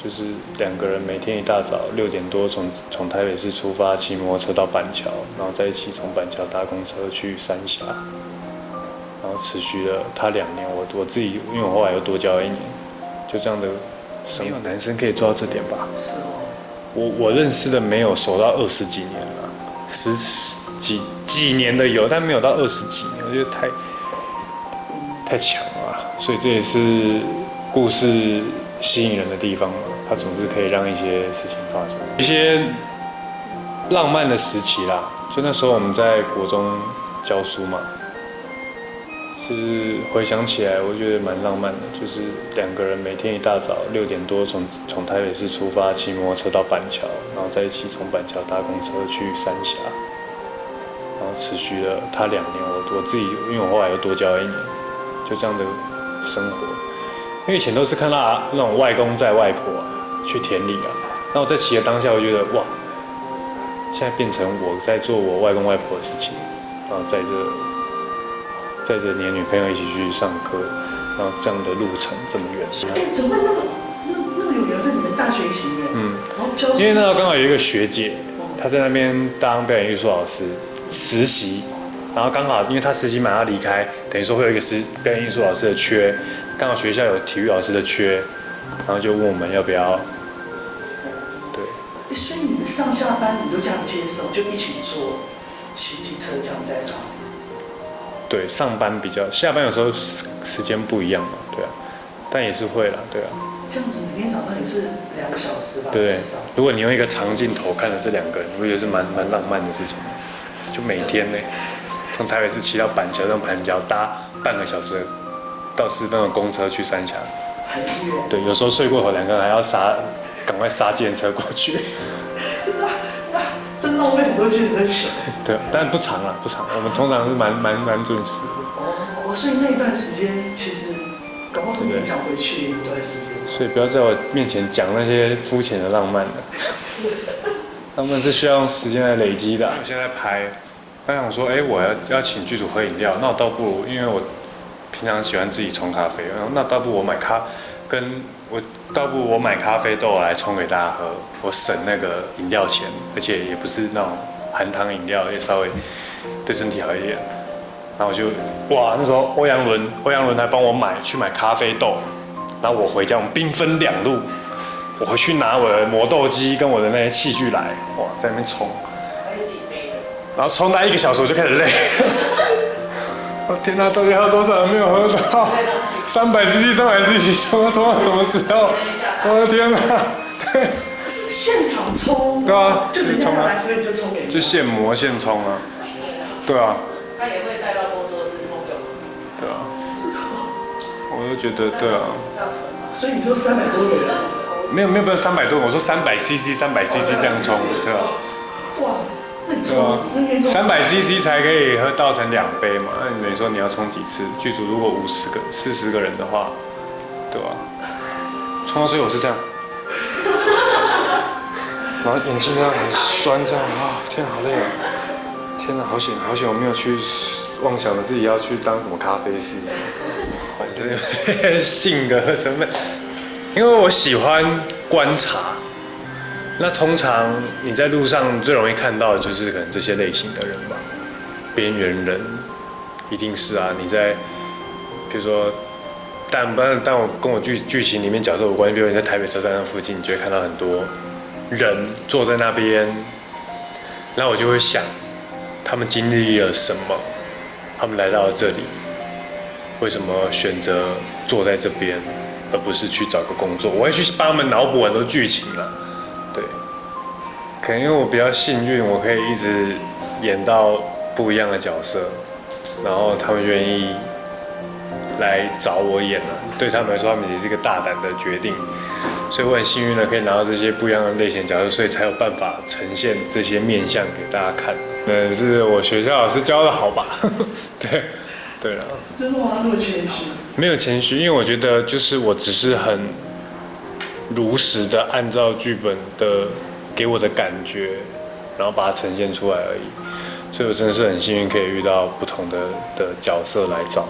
就是2个人每天一大早6点多从台北市出发，骑摩托车到板桥，然后再一起从板桥搭公车去三峡，然后持续了他2年，我自己因为我后来又多交了1年，就这样的生活。男生可以做到这点吧？是哦。我认识的没有熟到20几年了，10几年的有，但没有到20几年，我觉得太强了，所以这也是故事吸引人的地方嘛，它总是可以让一些事情发生，一些浪漫的时期啦。就那时候我们在国中教书嘛，就是回想起来，我觉得蛮浪漫的。就是2个人每天一大早6点多从台北市出发，骑摩托车到板桥，然后再一起从板桥搭公车去三峡，然后持续了他2年，我自己因为我后来又多交了1年，就这样的生活。因为以前都是看到那种外公载外婆去田里啊，然后我在骑的当下，我觉得哇，现在变成我在做我外公外婆的事情，然后载着你的女朋友一起去上课，然后这样的路程这么远。怎么会那么有缘分？你们大学一起约？然后教。因为那时候刚好有一个学姐，她在那边当表演艺术老师实习，然后刚好因为她实习马上离开，等于说会有一个表演艺术老师的缺。刚好学校有体育老师的缺，然后就问我们要不要。对。所以你们上下班你都这样接受，就一起坐骑机车这样在哪？对，上班比较，下班有时候时间不一样嘛，对啊，但也是会啦，对啊。这样子每天早上也是2个小时吧？对，如果你用一个长镜头看着这2个人，你会觉得是蛮浪漫的事情。就每天呢，从台北市骑到板桥，从板桥搭半个小时到40分钟的公车去三峡，很远。对，有时候睡过头，2个人还要赶快杀计程车过去。真浪费很多计程车钱。对，但不长啊，不长。我们通常是蛮准时的。所以那一段时间其实搞不好很想回去一段时间。所以不要在我面前讲那些肤浅的浪漫的。浪漫是需要用时间来累积的。我现在拍，他想说，我要请剧组喝饮料，那我倒不如，因为我平常喜欢自己冲咖啡，那倒不如我买咖啡豆来冲给大家喝，我省那个饮料钱，而且也不是那种含糖饮料，也稍微对身体好一点。然后我就哇，那时候欧阳伦还帮我去买咖啡豆，然后我回家我们兵分2路，我回去拿我的磨豆机跟我的那些器具来，哇，在那边冲，然后冲到1个小时我就开始累。我天哪，到底还有多少人没有喝到？300cc 冲到什么时候？我的天哪！对。是现场冲。对啊，就人家来喝你就冲给你。就现磨现冲啊。对啊。他也会带到工作室冲酒。对啊。我就觉得对啊。所以你说300多个人？没有300多，我说300cc 这样冲，对啊。哇。对啊，300cc 才可以倒成2杯嘛？那你等于说你要冲几次？剧组如果40个人的话，对吧？冲到最后是这样，然后眼睛这样很酸，这样啊，天好累啊！天哪，好险我没有去妄想着自己要去当什么咖啡师，反正性格成分，因为我喜欢观察。那通常你在路上最容易看到的就是可能这些类型的人吧，边缘人，一定是啊。你在，比如说，但我跟我剧情里面角色无关，比如你在台北车站那附近，你就会看到很多人坐在那边，然后我就会想，他们经历了什么，他们来到了这里，为什么选择坐在这边，而不是去找个工作？我会去帮他们脑补很多剧情啦。对，可能因为我比较幸运，我可以一直演到不一样的角色，然后他们愿意来找我演了。对他们来说，他们也是一个大胆的决定，所以我很幸运的可以拿到这些不一样的类型角色，所以才有办法呈现这些面相给大家看。是我学校老师教的好吧？对了。真的吗？那么谦虚？没有谦虚，因为我觉得就是我只是很如实的按照剧本的给我的感觉，然后把它呈现出来而已。所以我真的是很幸运可以遇到不同的角色来找。